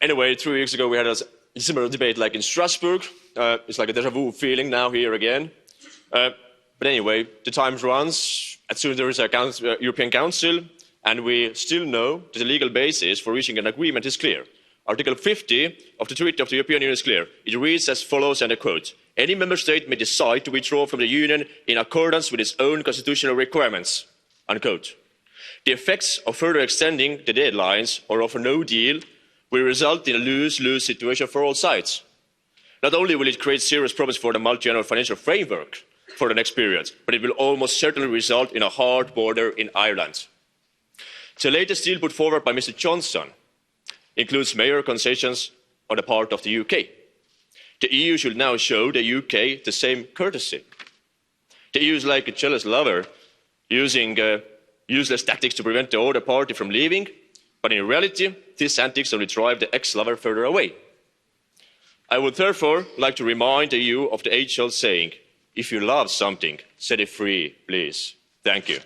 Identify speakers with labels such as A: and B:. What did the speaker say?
A: Anyway, 3 weeks ago we had a similar debate like in Strasbourg. It's like a deja vu feeling now here again. But anyway, the time runs. As soon as there is a European Council, and we still know that the legal basis for reaching an agreement is clear. Article 50 of the Treaty of the European Union is clear. It reads as follows, and I quote, "Any member state may decide to withdraw from the Union in accordance with its own constitutional requirements." Unquote. The effects of further extending the deadlines or of a no deal will result in a lose-lose situation for all sides. Not only will it create serious problems for the multi-annual financial framework for the next period, but it will almost certainly result in a hard border in Ireland. The latest deal put forward by Mr Johnson includes major concessions on the part of the UK. The EU should now show the UK the same courtesy. The EU is like a jealous lover using useless tactics to prevent the other party from leaving, but in reality, these antics only drive the ex-lover further away. I would therefore like to remind the EU of the age-old saying, if you love something, set it free, please. Thank you.